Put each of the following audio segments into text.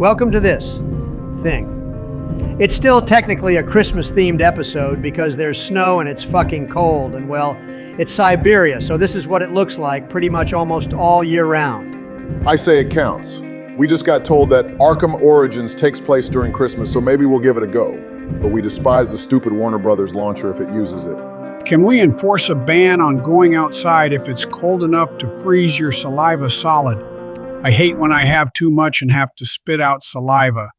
welcome to this thing. It's still technically a Christmas-themed episode because there's snow and it's fucking cold, and well, it's Siberia, so this is what it looks like pretty much almost all year round. I say it counts. We just got told that Arkham Origins takes place during Christmas, so maybe we'll give it a go. But we despise the stupid Warner Brothers launcher if it uses it. Can we enforce a ban on going outside if it's cold enough to freeze your saliva solid? I hate when I have too much and have to spit out saliva,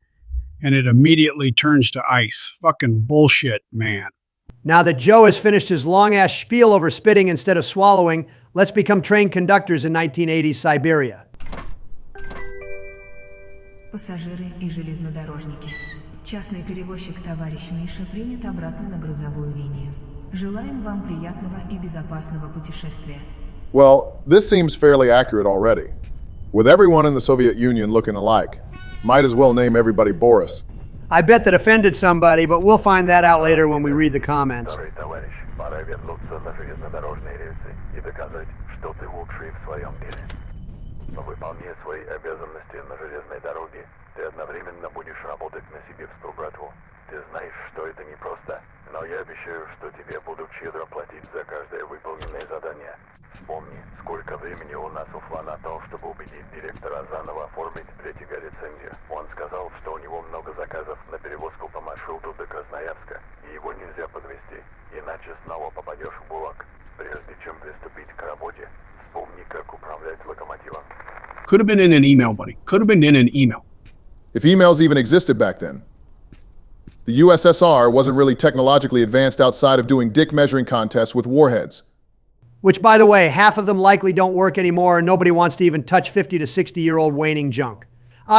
and it immediately turns to ice. Fucking bullshit, man. Now that Joe has finished his long-ass spiel over spitting instead of swallowing, let's become trained conductors in 1980s Siberia. Пассажиры и железнодорожники. Частный перевозчик товарищ Миша принят обратно на грузовую линию. Желаем вам приятного и безопасного путешествия. Well, this seems fairly accurate already. With everyone in the Soviet Union looking alike, might as well name everybody Boris. I bet that offended somebody, but we'll find that out later when we read the comments. Но выполняя свои обязанности на железной дороге, ты одновременно будешь работать на себе в братву. Ты знаешь, что это непросто, но я обещаю, что тебе будут щедро платить за каждое выполненное задание. Вспомни, сколько времени у нас ушло на то, чтобы убедить директора заново оформить рецензию. Он сказал, что у него много заказов на перевозку по маршруту до Красноярска, и его нельзя подвести, иначе снова попадешь в ГУЛАГ. Прежде чем приступить к работе, вспомни, как управлять локомотивом. Could have been in an email, buddy. Could have been in an email. If emails even existed back then. The USSR wasn't really technologically advanced outside of doing dick measuring contests with warheads. Which, by the way, half of them likely don't work anymore and nobody wants to even touch 50 to 60-year-old waning junk.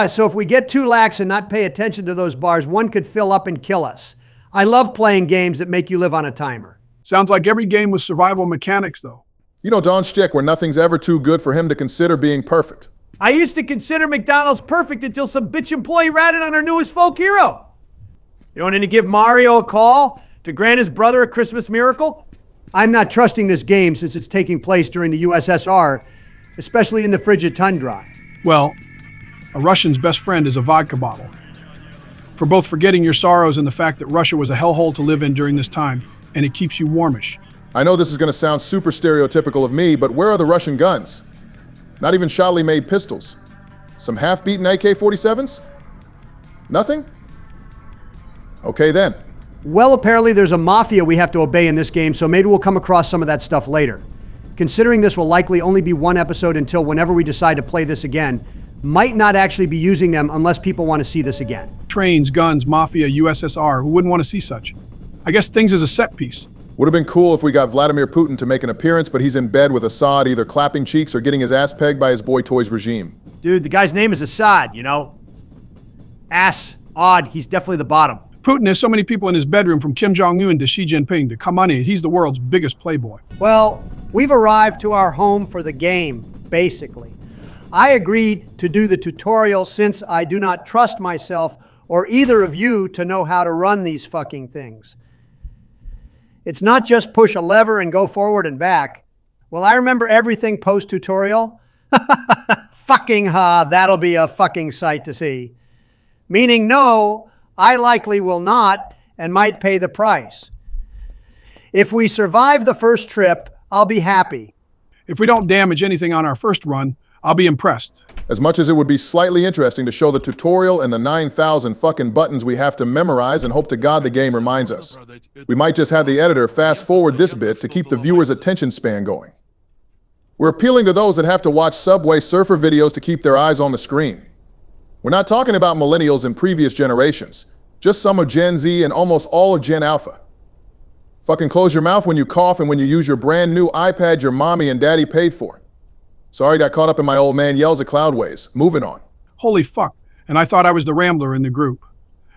So if we get too lax and not pay attention to those bars, one could fill up and kill us. I love playing games that make you live on a timer. Sounds like every game with survival mechanics, though. You know Don's shtick where nothing's ever too good for him to consider being perfect. I used to consider McDonald's perfect until some bitch employee ratted on our newest folk hero. You want to give Mario a call to grant his brother a Christmas miracle? I'm not trusting this game since it's taking place during the USSR, especially in the frigid tundra. Well, a Russian's best friend is a vodka bottle. For both forgetting your sorrows and the fact that Russia was a hellhole to live in during this time, and it keeps you warmish. I know this is going to sound super stereotypical of me, but where are the Russian guns? Not even shoddily made pistols. Some half-beaten AK-47s? Nothing? Okay then. Well, apparently there's a mafia we have to obey in this game, so maybe we'll come across some of that stuff later. Considering this will likely only be one episode until whenever we decide to play this again, might not actually be using them unless people want to see this again. Trains, guns, mafia, USSR, who wouldn't want to see such? I guess things as a set piece. Would have been cool if we got Vladimir Putin to make an appearance, but he's in bed with Assad, either clapping cheeks or getting his ass pegged by his boy toys regime. Dude, the guy's name is Assad, you know? Ass, odd, he's definitely the bottom. Putin has so many people in his bedroom, from Kim Jong-un to Xi Jinping to Khamenei. He's the world's biggest playboy. Well, we've arrived to our home for the game, basically. I agreed to do the tutorial since I do not trust myself or either of you to know how to run these fucking things. It's not just push a lever and go forward and back. Well, I remember everything post-tutorial. Fucking that'll be a fucking sight to see. Meaning no, I likely will not and might pay the price. If we survive the first trip, I'll be happy. If we don't damage anything on our first run, I'll be impressed. As much as it would be slightly interesting to show the tutorial and the 9,000 fucking buttons we have to memorize and hope to God the game reminds us. We might just have the editor fast forward this bit to keep the viewer's attention span going. We're appealing to those that have to watch Subway Surfer videos to keep their eyes on the screen. We're not talking about millennials and previous generations, just some of Gen Z and almost all of Gen Alpha. Fucking close your mouth when you cough and when you use your brand new iPad your mommy and daddy paid for. Sorry, got caught up in my old man yells at Cloudways. Moving on. Holy fuck. And I thought I was the rambler in the group.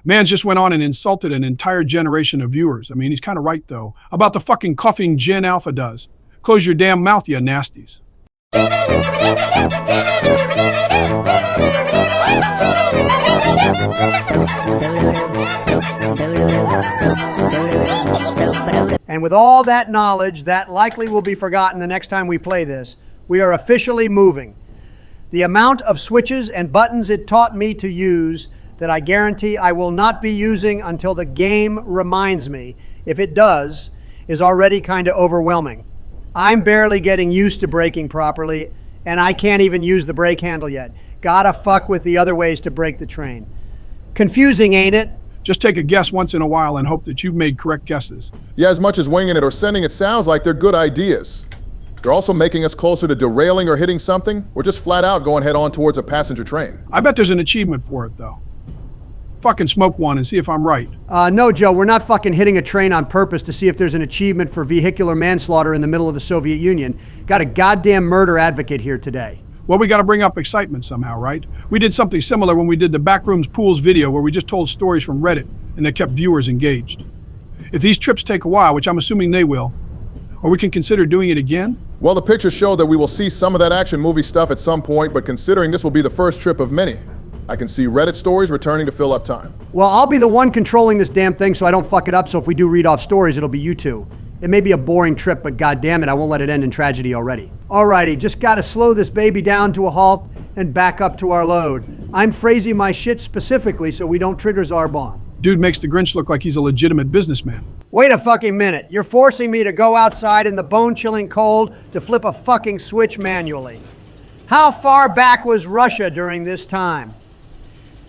Mans just went on and insulted an entire generation of viewers. I mean, he's kind of right, though, about the fucking coughing Gen Alpha does. Close your damn mouth, you nasties. And with all that knowledge, that likely will be forgotten the next time we play this, we are officially moving. The amount of switches and buttons it taught me to use that I guarantee I will not be using until the game reminds me, if it does, is already kind of overwhelming. I'm barely getting used to braking properly, and I can't even use the brake handle yet. Gotta fuck with the other ways to brake the train. Confusing, ain't it? Just take a guess once in a while and hope that you've made correct guesses. Yeah, as much as winging it or sending it sounds like they're good ideas. They're also making us closer to derailing or hitting something, or just flat out going head on towards a passenger train. I bet there's an achievement for it, though. Fucking smoke one and see if I'm right. No, Joe, we're not fucking hitting a train on purpose to see if there's an achievement for vehicular manslaughter in the middle of the Soviet Union. Got a goddamn murder advocate here today. Well, we gotta bring up excitement somehow, right? We did something similar when we did the Backrooms Pools video where we just told stories from Reddit and that kept viewers engaged. If these trips take a while, which I'm assuming they will, or we can consider doing it again? Well, the pictures show that we will see some of that action movie stuff at some point, but considering this will be the first trip of many, I can see Reddit stories returning to fill up time. Well, I'll be the one controlling this damn thing so I don't fuck it up, so if we do read off stories, it'll be you two. It may be a boring trip, but goddamn it, I won't let it end in tragedy already. Alrighty, just gotta slow this baby down to a halt and back up to our load. I'm phrasing my shit specifically so we don't trigger Zarbon. Dude makes the Grinch look like he's a legitimate businessman. Wait a fucking minute. You're forcing me to go outside in the bone-chilling cold to flip a fucking switch manually. How far back was Russia during this time?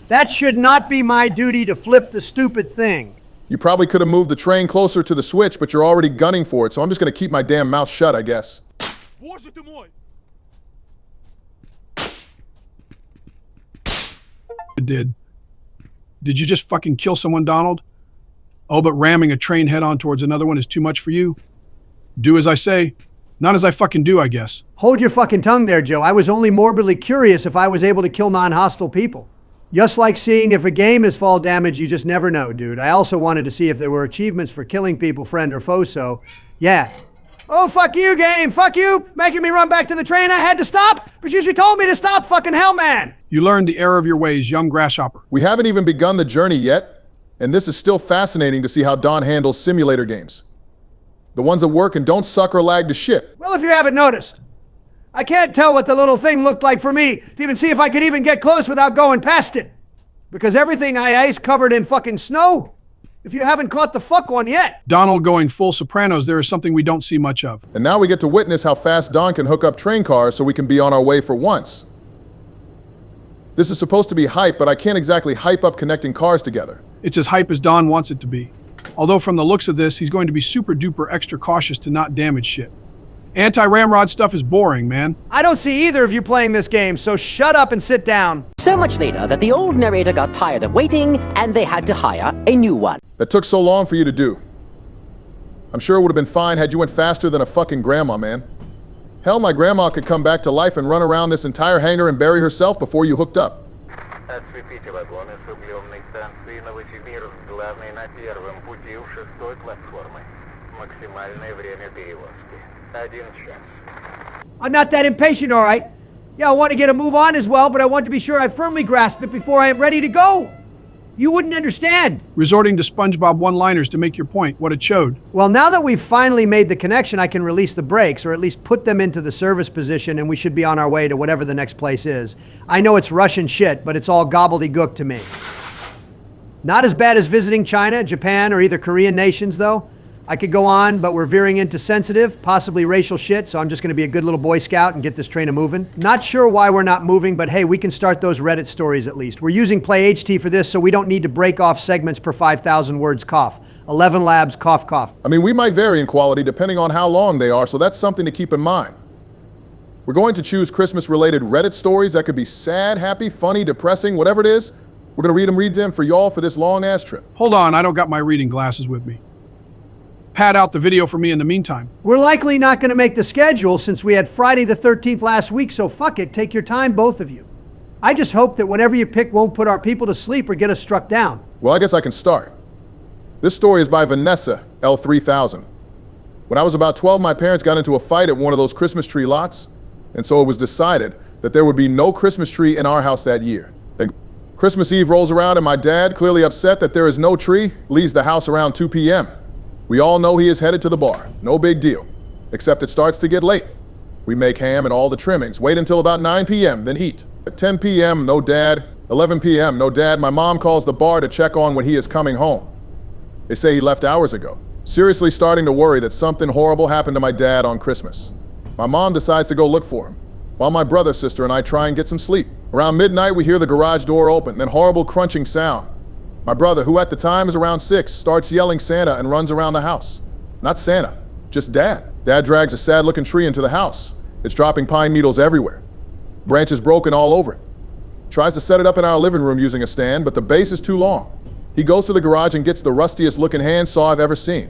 That should not be my duty to flip the stupid thing. You probably could have moved the train closer to the switch, but you're already gunning for it, so I'm just gonna keep my damn mouth shut, I guess. It did. Did you just fucking kill someone, Donald? Oh, but ramming a train head-on towards another one is too much for you? Do as I say, not as I fucking do, I guess. Hold your fucking tongue there, Joe. I was only morbidly curious if I was able to kill non-hostile people. Just like seeing if a game is fall damage, you just never know, dude. I also wanted to see if there were achievements for killing people, friend or foe, so yeah. Oh, fuck you, game. Fuck you. Making me run back to the train I had to stop, but you told me to stop, fucking hell, man. You learned the error of your ways, young grasshopper. We haven't even begun the journey yet, and this is still fascinating to see how Don handles simulator games. The ones that work and don't suck or lag to shit. Well, if you haven't noticed, I can't tell what the little thing looked like for me to even see if I could even get close without going past it. Because everything I ice covered in fucking snow. If you haven't caught the fuck one yet. Donald going full Sopranos, there is something we don't see much of. And now we get to witness how fast Don can hook up train cars so we can be on our way for once. This is supposed to be hype, but I can't exactly hype up connecting cars together. It's as hype as Don wants it to be. Although from the looks of this, he's going to be super duper extra cautious to not damage shit. Anti-ramrod stuff is boring, man. I don't see either of you playing this game, so shut up and sit down. So much later that the old narrator got tired of waiting and they had to hire a new one. That took so long for you to do. I'm sure it would have been fine had you went faster than a fucking grandma, man. Hell, my grandma could come back to life and run around this entire hangar and bury herself before you hooked up. Осветите вагоны с углевной станции Новосибирск, главный на первом пути у 6-й платформы. Максимальное время перевозки. 1 час. I'm not that impatient, all right? Yeah, I want to get a move on as well, but I want to be sure I firmly grasp it before I am ready to go. You wouldn't understand. Resorting to SpongeBob one-liners to make your point, what it showed. Well, now that we've finally made the connection, I can release the brakes, or at least put them into the service position, and we should be on our way to whatever the next place is. I know it's Russian shit, but it's all gobbledygook to me. Not as bad as visiting China, Japan, or either Korean nations, though. I could go on, but we're veering into sensitive, possibly racial shit, so I'm just gonna be a good little Boy Scout and get this train a-moving. Not sure why we're not moving, but hey, we can start those Reddit stories at least. We're using Play HT for this, so we don't need to break off segments per 5,000 words cough. 11 labs, cough, cough. I mean, we might vary in quality depending on how long they are, so that's something to keep in mind. We're going to choose Christmas-related Reddit stories that could be sad, happy, funny, depressing, whatever it is. We're gonna read them for y'all for this long-ass trip. Hold on, I don't got my reading glasses with me. Pad out the video for me in the meantime. We're likely not gonna make the schedule since we had Friday the 13th last week, so fuck it, take your time, both of you. I just hope that whatever you pick won't put our people to sleep or get us struck down. Well, I guess I can start. This story is by Vanessa, L3000. When I was about 12, my parents got into a fight at one of those Christmas tree lots, and so it was decided that there would be no Christmas tree in our house that year. Then Christmas Eve rolls around and my dad, clearly upset that there is no tree, leaves the house around 2 p.m. We all know he is headed to the bar. No big deal. Except it starts to get late. We make ham and all the trimmings, wait until about 9 p.m., then eat. At 10 p.m., no dad. 11 p.m., no dad. My mom calls the bar to check on when he is coming home. They say he left hours ago. Seriously starting to worry that something horrible happened to my dad on Christmas. My mom decides to go look for him, while my brother, sister, and I try and get some sleep. Around midnight, we hear the garage door open, then horrible crunching sound. My brother, who at the time is around 6, starts yelling Santa and runs around the house. Not Santa, just Dad. Dad drags a sad-looking tree into the house. It's dropping pine needles everywhere. Branches broken all over it. Tries to set it up in our living room using a stand, but the base is too long. He goes to the garage and gets the rustiest-looking handsaw I've ever seen.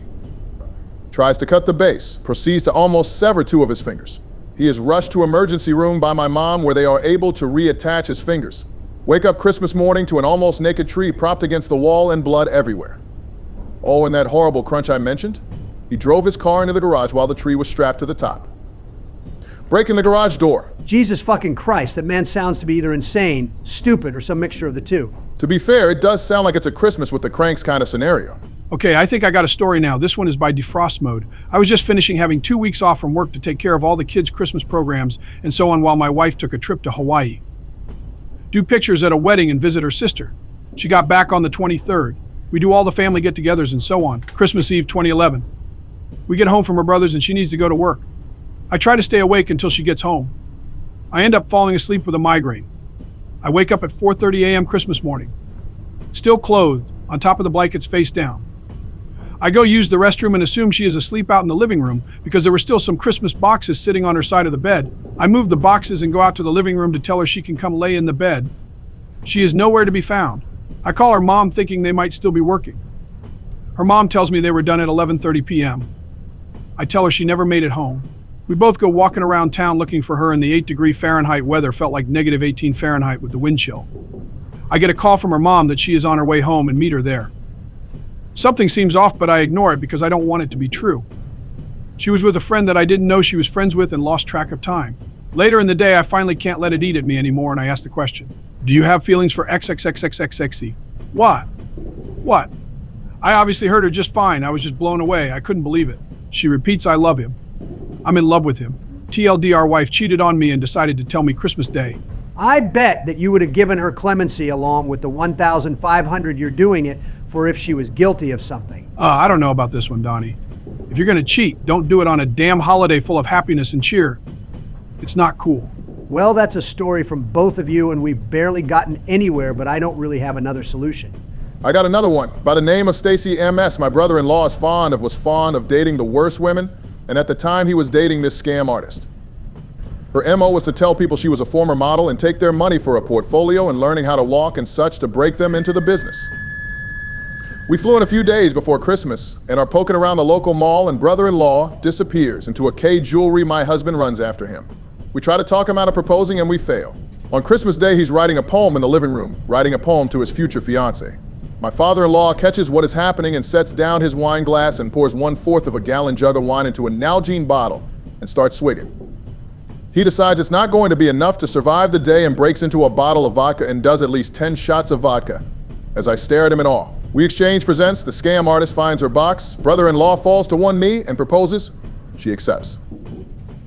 Tries to cut the base, proceeds to almost sever 2 of his fingers. He is rushed to emergency room by my mom where they are able to reattach his fingers. Wake up Christmas morning to an almost naked tree propped against the wall and blood everywhere. Oh, and that horrible crunch I mentioned? He drove his car into the garage while the tree was strapped to the top. Breaking the garage door. Jesus fucking Christ, that man sounds to be either insane, stupid, or some mixture of the two. To be fair, it does sound like it's a Christmas with the cranks kind of scenario. Okay, I think I got a story now. This one is by Defrost Mode. I was just finishing having 2 weeks off from work to take care of all the kids' Christmas programs and so on while my wife took a trip to Hawaii. Do pictures at a wedding and visit her sister. She got back on the 23rd. We do all the family get-togethers and so on. Christmas Eve 2011. We get home from her brother's and she needs to go to work. I try to stay awake until she gets home. I end up falling asleep with a migraine. I wake up at 4:30 a.m. Christmas morning. Still clothed, on top of the blankets face down. I go use the restroom and assume she is asleep out in the living room because there were still some Christmas boxes sitting on her side of the bed. I move the boxes and go out to the living room to tell her she can come lay in the bed. She is nowhere to be found. I call her mom thinking they might still be working. Her mom tells me they were done at 11:30 p.m. I tell her she never made it home. We both go walking around town looking for her and the 8-degree Fahrenheit weather felt like negative 18 Fahrenheit with the wind chill. I get a call from her mom that she is on her way home and meet her there. Something seems off, but I ignore it because I don't want it to be true. She was with a friend that I didn't know she was friends with and lost track of time. Later in the day, I finally can't let it eat at me anymore and I ask the question, do you have feelings for XXXXXXE? What? What? I obviously heard her just fine. I was just blown away. I couldn't believe it. She repeats, I love him. I'm in love with him. TLDR wife cheated on me and decided to tell me Christmas Day. I bet that you would have given her clemency along with the 1,500 you're doing it for if she was guilty of something. I don't know about this one, Donnie. If you're gonna cheat, don't do it on a damn holiday full of happiness and cheer. It's not cool. Well, that's a story from both of you and we've barely gotten anywhere, but I don't really have another solution. I got another one. By the name of Stacy MS, my brother-in-law was fond of dating the worst women, and at the time he was dating this scam artist. Her MO was to tell people she was a former model and take their money for a portfolio and learning how to walk and such to break them into the business. We flew in a few days before Christmas and are poking around the local mall and brother-in-law disappears into a K jewelry my husband runs after him. We try to talk him out of proposing and we fail. On Christmas Day, he's writing a poem in the living room, writing a poem to his future fiancée. My father-in-law catches what is happening and sets down his wine glass and pours 1/4 of a gallon jug of wine into a Nalgene bottle and starts swigging. He decides it's not going to be enough to survive the day and breaks into a bottle of vodka and does at least 10 shots of vodka. As I stare at him in awe. We exchange presents, the scam artist finds her box, brother-in-law falls to one knee and proposes. She accepts.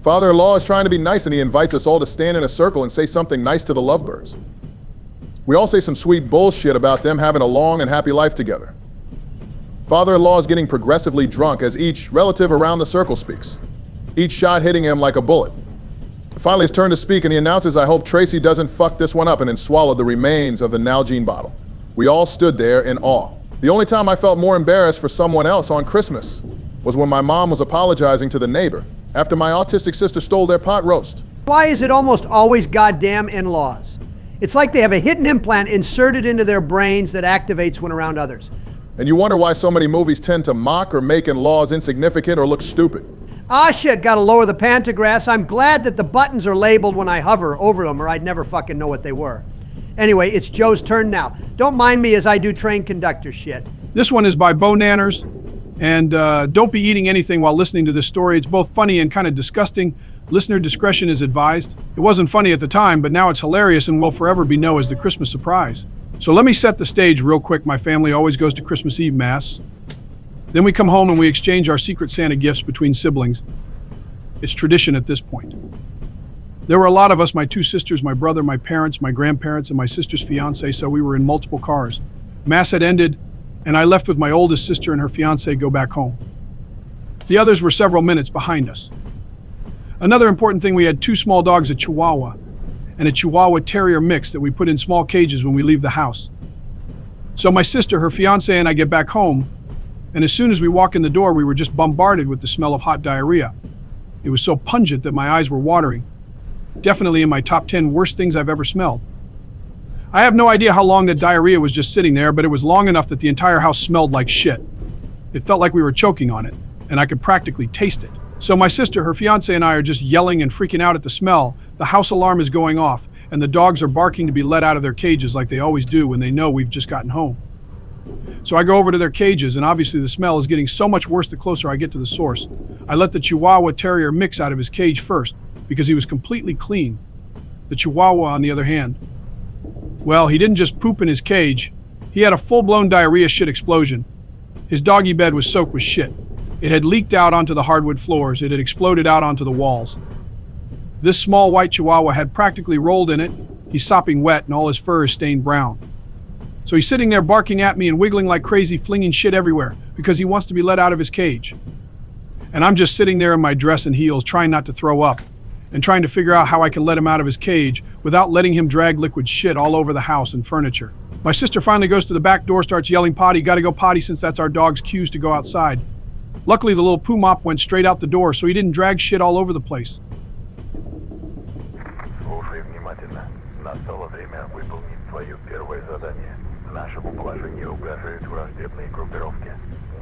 Father-in-law is trying to be nice and he invites us all to stand in a circle and say something nice to the lovebirds. We all say some sweet bullshit about them having a long and happy life together. Father-in-law is getting progressively drunk as each relative around the circle speaks, each shot hitting him like a bullet. Finally, his turn to speak and he announces, I hope Tracy doesn't fuck this one up, and then swallowed the remains of the Nalgene bottle. We all stood there in awe. The only time I felt more embarrassed for someone else on Christmas was when my mom was apologizing to the neighbor after my autistic sister stole their pot roast. Why is it almost always goddamn in-laws? It's like they have a hidden implant inserted into their brains that activates when around others. And you wonder why so many movies tend to mock or make in-laws insignificant or look stupid. Ah shit, gotta lower the pantographs. I'm glad that the buttons are labeled when I hover over them or I'd never fucking know what they were. Anyway, it's Joe's turn now. Don't mind me as I do train conductor shit. This one is by Bo Nanners, and don't be eating anything while listening to this story. It's both funny and kind of disgusting. Listener discretion is advised. It wasn't funny at the time, but now it's hilarious and will forever be known as the Christmas surprise. So let me set the stage real quick. My family always goes to Christmas Eve Mass. Then we come home and we exchange our Secret Santa gifts between siblings. It's tradition at this point. There were a lot of us, my two sisters, my brother, my parents, my grandparents, and my sister's fiance, so we were in multiple cars. Mass had ended, and I left with my oldest sister and her fiance go back home. The others were several minutes behind us. Another important thing, we had two small dogs, a Chihuahua and a Chihuahua Terrier mix that we put in small cages when we leave the house. So my sister, her fiance, and I get back home, and as soon as we walk in the door, we were just bombarded with the smell of hot diarrhea. It was so pungent that my eyes were watering. Definitely in my top 10 worst things I've ever smelled. I have no idea how long that diarrhea was just sitting there, but it was long enough that the entire house smelled like shit. It felt like we were choking on it, and I could practically taste it. So my sister, her fiance, and I are just yelling and freaking out at the smell. The house alarm is going off, and the dogs are barking to be let out of their cages like they always do when they know we've just gotten home. So I go over to their cages, and obviously the smell is getting so much worse the closer I get to the source. I let the Chihuahua Terrier mix out of his cage first, because he was completely clean. The Chihuahua, on the other hand, well, he didn't just poop in his cage. He had a full-blown diarrhea shit explosion. His doggy bed was soaked with shit. It had leaked out onto the hardwood floors. It had exploded out onto the walls. This small white Chihuahua had practically rolled in it. He's sopping wet, and all his fur is stained brown. So he's sitting there barking at me and wiggling like crazy, flinging shit everywhere because he wants to be let out of his cage. And I'm just sitting there in my dress and heels, trying not to throw up, and trying to figure out how I can let him out of his cage without letting him drag liquid shit all over the house and furniture. My sister finally goes to the back door, starts yelling, "Potty, gotta go potty," since that's our dog's cues to go outside. Luckily, the little poo mop went straight out the door, so he didn't drag shit all over the place. Слушай внимательно. Настало время выполнить твое первое задание. Нашему положению угрожают враждебные группировки.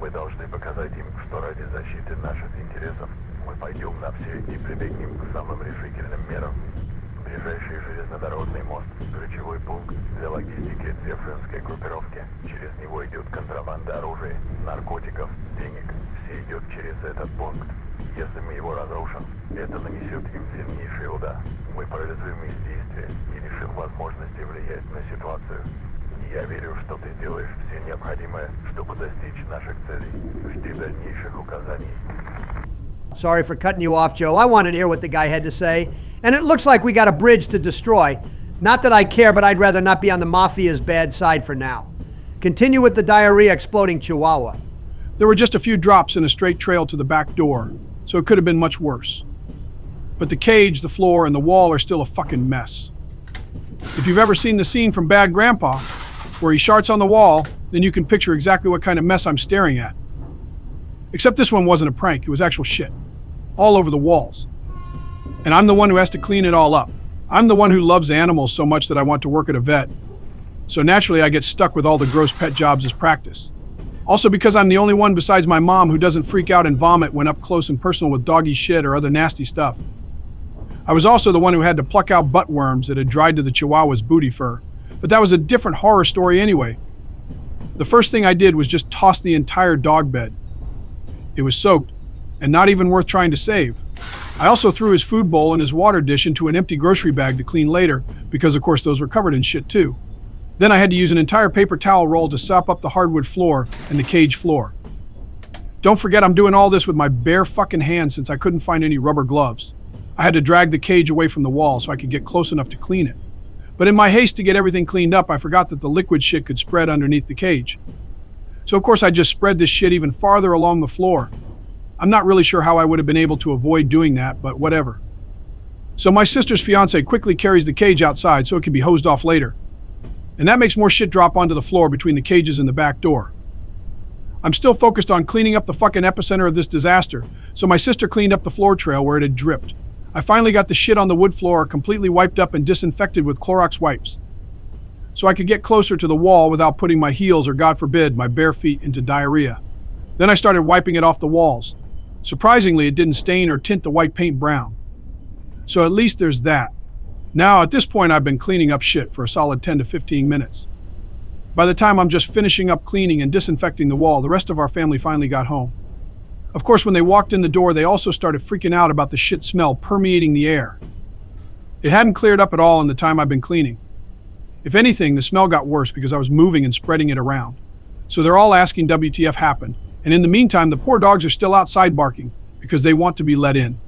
Мы должны показать им, что ради защиты наших интересов мы пойдем на все и прибегнем к самым решительным мерам. Ближайший железнодорожный мост – ключевой пункт для логистики дзержинской группировки. Через него идет контрабанда оружия, наркотиков, денег. Все идет через этот пункт. Если мы его разрушим, это нанесет им сильнейший удар. Мы парализуем их действия и лишим возможности влиять на ситуацию. Я верю, что ты делаешь все необходимое, чтобы достичь наших целей. Жди дальнейших указаний. Sorry for cutting you off, Joe. I wanted to hear what the guy had to say. And it looks like we got a bridge to destroy. Not that I care, but I'd rather not be on the mafia's bad side for now. Continue with the diarrhea exploding Chihuahua. There were just a few drops in a straight trail to the back door, so it could have been much worse. But the cage, the floor, and the wall are still a fucking mess. If you've ever seen the scene from Bad Grandpa, where he sharts on the wall, then you can picture exactly what kind of mess I'm staring at. Except this one wasn't a prank, it was actual shit. All over the walls. And I'm the one who has to clean it all up. I'm the one who loves animals so much that I want to work at a vet. So naturally I get stuck with all the gross pet jobs as practice. Also because I'm the only one besides my mom who doesn't freak out and vomit when up close and personal with doggy shit or other nasty stuff. I was also the one who had to pluck out butt worms that had dried to the Chihuahua's booty fur. But that was a different horror story anyway. The first thing I did was just toss the entire dog bed. It was soaked, and not even worth trying to save. I also threw his food bowl and his water dish into an empty grocery bag to clean later, because of course those were covered in shit too. Then I had to use an entire paper towel roll to sop up the hardwood floor and the cage floor. Don't forget I'm doing all this with my bare fucking hands since I couldn't find any rubber gloves. I had to drag the cage away from the wall so I could get close enough to clean it. But in my haste to get everything cleaned up, I forgot that the liquid shit could spread underneath the cage. So of course I just spread this shit even farther along the floor. I'm not really sure how I would have been able to avoid doing that, but whatever. So my sister's fiance quickly carries the cage outside so it can be hosed off later. And that makes more shit drop onto the floor between the cages and the back door. I'm still focused on cleaning up the fucking epicenter of this disaster, so my sister cleaned up the floor trail where it had dripped. I finally got the shit on the wood floor completely wiped up and disinfected with Clorox wipes, so I could get closer to the wall without putting my heels or, God forbid, my bare feet into diarrhea. Then I started wiping it off the walls. Surprisingly, it didn't stain or tint the white paint brown. So at least there's that. Now, at this point, I've been cleaning up shit for a solid 10 to 15 minutes. By the time I'm just finishing up cleaning and disinfecting the wall, the rest of our family finally got home. Of course, when they walked in the door, they also started freaking out about the shit smell permeating the air. It hadn't cleared up at all in the time I've been cleaning. If anything, the smell got worse because I was moving and spreading it around. So they're all asking WTF happened. And in the meantime, the poor dogs are still outside barking because they want to be let in.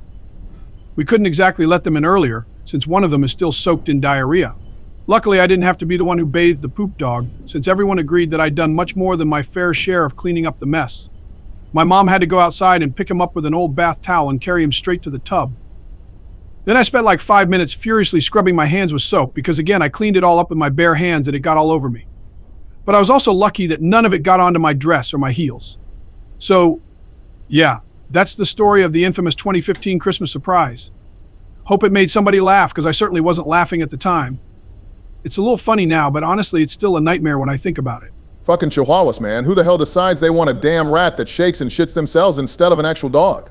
We couldn't exactly let them in earlier since one of them is still soaked in diarrhea. Luckily, I didn't have to be the one who bathed the poop dog, since everyone agreed that I'd done much more than my fair share of cleaning up the mess. My mom had to go outside and pick him up with an old bath towel and carry him straight to the tub. Then I spent like 5 minutes furiously scrubbing my hands with soap because, again, I cleaned it all up with my bare hands and it got all over me. But I was also lucky that none of it got onto my dress or my heels. So, yeah, that's the story of the infamous 2015 Christmas surprise. Hope it made somebody laugh, because I certainly wasn't laughing at the time. It's a little funny now, but honestly, it's still a nightmare when I think about it. Fucking chihuahuas, man. Who the hell decides they want a damn rat that shakes and shits themselves instead of an actual dog?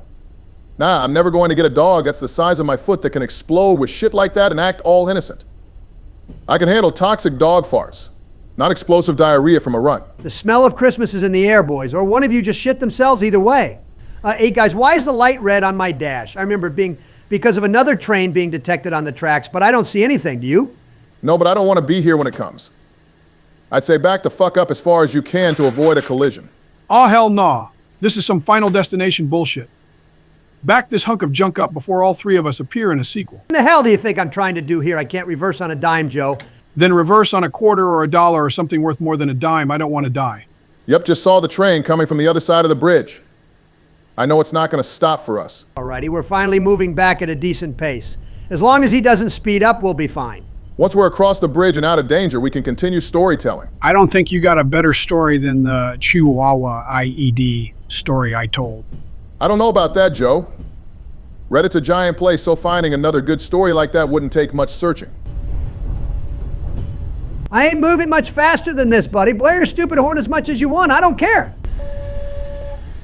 Nah, I'm never going to get a dog that's the size of my foot that can explode with shit like that and act all innocent. I can handle toxic dog farts, not explosive diarrhea from a run. The smell of Christmas is in the air, boys, or one of you just shit themselves either way. Hey, guys, why is the light red on my dash? I remember it being because of another train being detected on the tracks, but I don't see anything. Do you? No, but I don't want to be here when it comes. I'd say back the fuck up as far as you can to avoid a collision. Oh, hell nah. This is some Final Destination bullshit. Back this hunk of junk up before all three of us appear in a sequel. What the hell do you think I'm trying to do here? I can't reverse on a dime, Joe. Then reverse on a quarter or a dollar or something worth more than a dime. I don't want to die. Yep, just saw the train coming from the other side of the bridge. I know it's not going to stop for us. Alrighty, we're finally moving back at a decent pace. As long as he doesn't speed up, we'll be fine. Once we're across the bridge and out of danger, we can continue storytelling. I don't think you got a better story than the Chihuahua IED story I told. I don't know about that, Joe. Reddit's a giant place, so finding another good story like that wouldn't take much searching. I ain't moving much faster than this, buddy. Blare your stupid horn as much as you want. I don't care.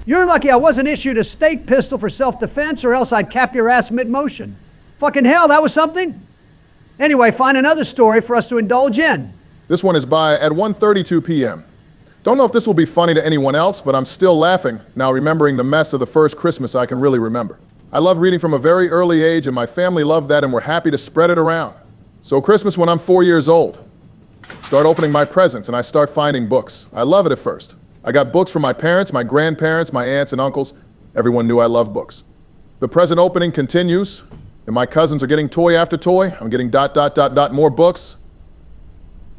You're lucky I wasn't issued a stake pistol for self-defense, or else I'd cap your ass mid-motion. Fucking hell, that was something? Anyway, find another story for us to indulge in. This one is by at 1:32 p.m. Don't know if this will be funny to anyone else, but I'm still laughing now remembering the mess of the first Christmas I can really remember. I love reading from a very early age, and my family loved that and we're happy to spread it around. So Christmas when I'm 4 years old. Start opening my presents and I start finding books. I love it at first. I got books from my parents, my grandparents, my aunts and uncles. Everyone knew I loved books. The present opening continues, and my cousins are getting toy after toy. I'm getting ... more books.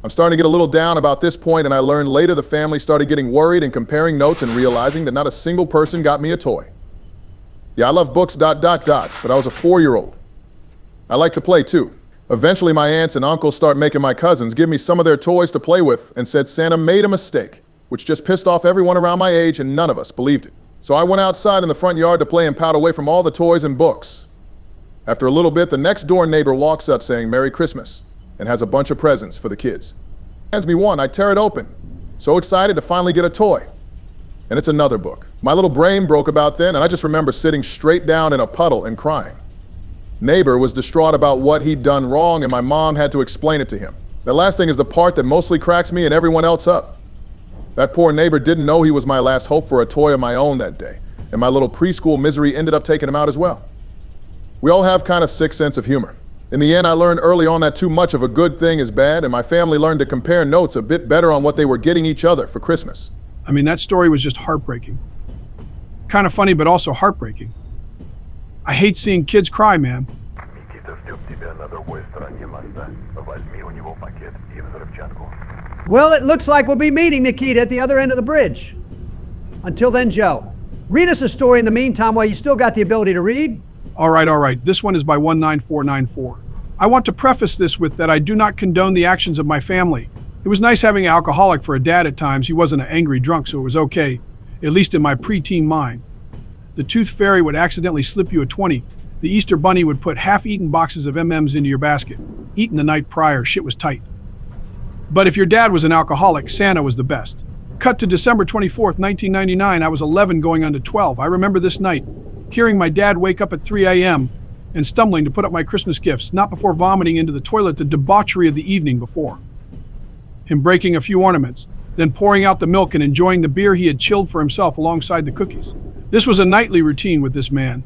I'm starting to get a little down about this point, and I learned later the family started getting worried and comparing notes and realizing that not a single person got me a toy. Yeah, I love books ... but I was a 4-year-old. I like to play too. Eventually my aunts and uncles start making my cousins give me some of their toys to play with and said Santa made a mistake, which just pissed off everyone around my age and none of us believed it. So I went outside in the front yard to play and pout away from all the toys and books. After a little bit, the next door neighbor walks up saying Merry Christmas and has a bunch of presents for the kids. Hands me one, I tear it open. So excited to finally get a toy. And it's another book. My little brain broke about then, and I just remember sitting straight down in a puddle and crying. Neighbor was distraught about what he'd done wrong, and my mom had to explain it to him. The last thing is the part that mostly cracks me and everyone else up. That poor neighbor didn't know he was my last hope for a toy of my own that day, and my little preschool misery ended up taking him out as well. We all have kind of sick sense of humor. In the end, I learned early on that too much of a good thing is bad, and my family learned to compare notes a bit better on what they were getting each other for Christmas. I mean, that story was just heartbreaking. Kind of funny, but also heartbreaking. I hate seeing kids cry, man. Well, it looks like we'll be meeting Nikita at the other end of the bridge. Until then, Joe, read us a story in the meantime while you still got the ability to read. All right. This one is by 19494. I want to preface this with that I do not condone the actions of my family. It was nice having an alcoholic for a dad at times. He wasn't an angry drunk, so it was okay, at least in my preteen mind. The Tooth Fairy would accidentally slip you a 20. The Easter Bunny would put half-eaten boxes of M&Ms into your basket. Eaten the night prior, shit was tight. But if your dad was an alcoholic, Santa was the best. Cut to December 24th, 1999, I was 11 going on to 12. I remember this night, hearing my dad wake up at 3 a.m. and stumbling to put up my Christmas gifts, not before vomiting into the toilet the debauchery of the evening before. Him breaking a few ornaments, then pouring out the milk and enjoying the beer he had chilled for himself alongside the cookies. This was a nightly routine with this man.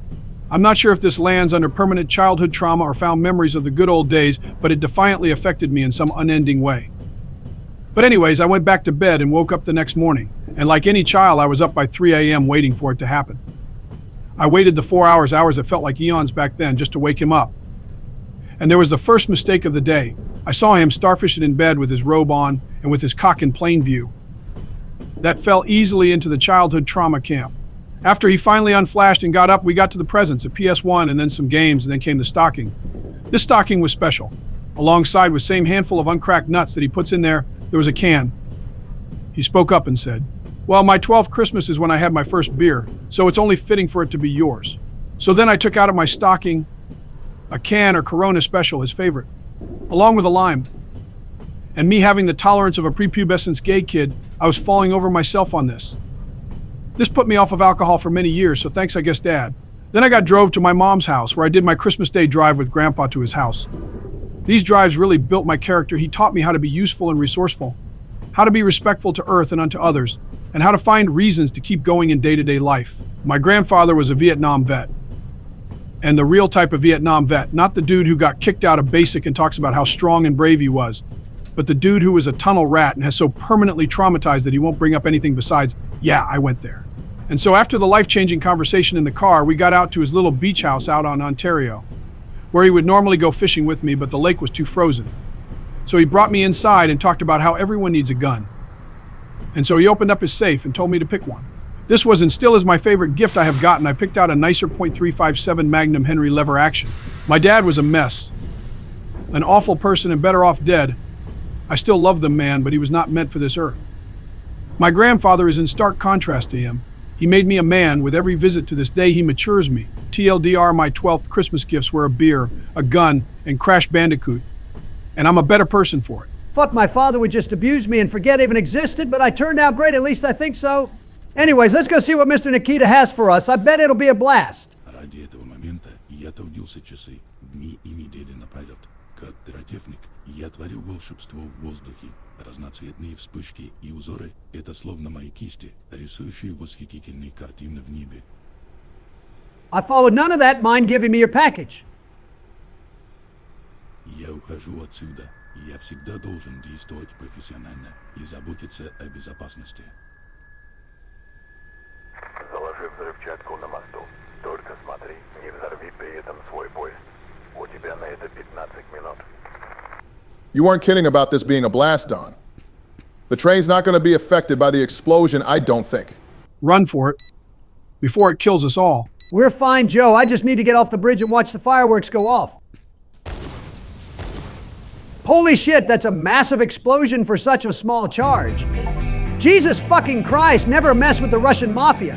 I'm not sure if this lands under permanent childhood trauma or found memories of the good old days, but it defiantly affected me in some unending way. But anyways, I went back to bed and woke up the next morning, and like any child, I was up by 3 a.m. waiting for it to happen. I waited the 4 hours that felt like eons back then, just to wake him up. And there was the first mistake of the day. I saw him starfishing in bed with his robe on and with his cock in plain view. That fell easily into the childhood trauma camp. After he finally unflashed and got up, we got to the presents, a PS1 and then some games, and then came the stocking. This stocking was special. Alongside with same handful of uncracked nuts that he puts in there was a can. He spoke up and said, "Well, my 12th Christmas is when I had my first beer, so it's only fitting for it to be yours." So then I took out of my stocking a can or Corona Special, his favorite, along with a lime. And me having the tolerance of a prepubescent gay kid, I was falling over myself on this. This put me off of alcohol for many years, so thanks, I guess, Dad. Then I got drove to my mom's house, where I did my Christmas Day drive with Grandpa to his house. These drives really built my character. He taught me how to be useful and resourceful, how to be respectful to earth and unto others, and how to find reasons to keep going in day-to-day life. My grandfather was a Vietnam vet. And the real type of Vietnam vet, not the dude who got kicked out of basic and talks about how strong and brave he was, but the dude who was a tunnel rat and has so permanently traumatized that he won't bring up anything besides, "Yeah, I went there." And so after the life-changing conversation in the car, we got out to his little beach house out on Ontario, where he would normally go fishing with me, but the lake was too frozen. So he brought me inside and talked about how everyone needs a gun. And so he opened up his safe and told me to pick one. This was and still is my favorite gift I have gotten. I picked out a nicer .357 Magnum Henry lever action. My dad was a mess, an awful person and better off dead. I still love the man, but he was not meant for this earth. My grandfather is in stark contrast to him. He made me a man. With every visit to this day, he matures me. TLDR, my 12th Christmas gifts were a beer, a gun, and Crash Bandicoot. And I'm a better person for it. Fuck, my father would just abuse me and forget I even existed, but I turned out great, at least I think so. Anyways, let's go see what Mr. Nikita has for us. I bet it'll be a blast. Ради этого момента я трудился часы, дни и недели напролет. Как пиротехник, я творил волшебство в воздухе. Разноцветные вспышки и узоры — это словно мои кисти, рисующие восхитительные картины в небе. I followed none of that. Mind giving me your package? Я ухожу отсюда. Я всегда должен действовать профессионально и заботиться о безопасности. Заложи взрывчатку на мосту. Только смотри, не взорви при этом свой поезд. У тебя на это 15 минут. You weren't kidding about this being a blast, Don. The train's not going to be affected by the explosion, I don't think. Run for it, before it kills us all. We're fine, Joe. I just need to get off the bridge and watch the fireworks go off. Holy shit, that's a massive explosion for such a small charge. Jesus fucking Christ, never mess with the Russian mafia.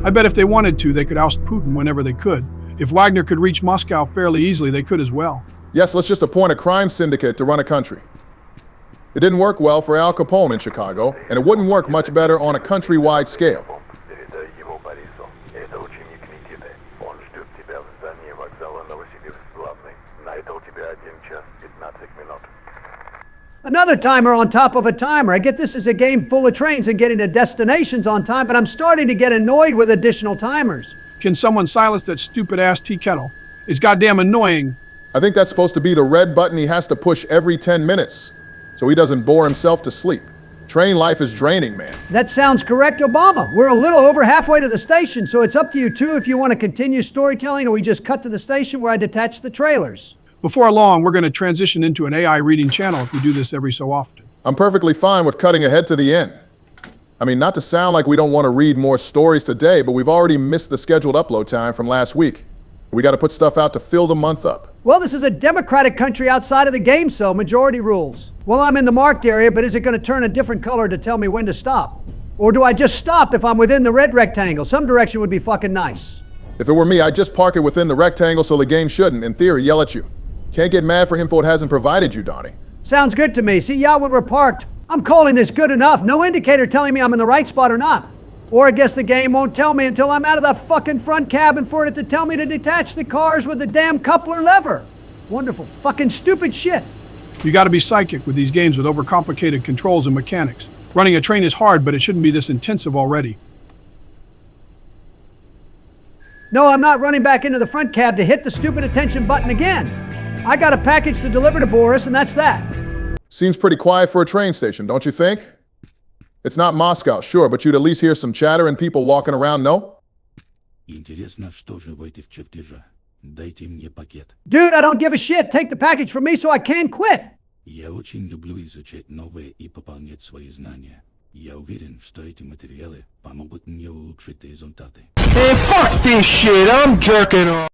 I bet if they wanted to, they could oust Putin whenever they could. If Wagner could reach Moscow fairly easily, they could as well. Yes, let's just appoint a crime syndicate to run a country. It didn't work well for Al Capone in Chicago, and it wouldn't work much better on a countrywide scale. Передай его Борису. Это ученик Никиты. Он ждет тебя в здании вокзала Новосибирск главный. На это у тебя 1 час 15 минут. Another timer on top of a timer. I get this is a game full of trains and getting to destinations on time, but I'm starting to get annoyed with additional timers. Can someone silence that stupid-ass tea kettle? It's goddamn annoying. I think that's supposed to be the red button he has to push every 10 minutes, so he doesn't bore himself to sleep. Train life is draining, man. That sounds correct, Obama. We're a little over halfway to the station, so it's up to you two if you want to continue storytelling or we just cut to the station where I detach the trailers. Before long, we're going to transition into an AI reading channel if we do this every so often. I'm perfectly fine with cutting ahead to the end. I mean, not to sound like we don't want to read more stories today, but we've already missed the scheduled upload time from last week. We got to put stuff out to fill the month up. Well, this is a democratic country outside of the game, so majority rules. Well, I'm in the marked area, but is it going to turn a different color to tell me when to stop? Or do I just stop if I'm within the red rectangle? Some direction would be fucking nice. If it were me, I'd just park it within the rectangle so the game shouldn't, in theory, yell at you. Can't get mad for info it hasn't provided you, Donnie. Sounds good to me. See, yeah, when we're parked, I'm calling this good enough. No indicator telling me I'm in the right spot or not. Or I guess the game won't tell me until I'm out of the fucking front cabin for it to tell me to detach the cars with the damn coupler lever. Wonderful fucking stupid shit. You got to be psychic with these games with overcomplicated controls and mechanics. Running a train is hard, but it shouldn't be this intensive already. No, I'm not running back into the front cab to hit the stupid attention button again. I got a package to deliver to Boris, and that's that. Seems pretty quiet for a train station, don't you think? It's not Moscow, sure, but you'd at least hear some chatter and people walking around, no? Интересно, что же в этих чертежах? Дайте мне пакет. Dude, I don't give a shit. Take the package from me so I can quit. Я очень люблю изучать новое и пополнять свои знания. Я уверен, что эти материалы помогут мне улучшить результаты. Hey, fuck this shit, I'm jerking off.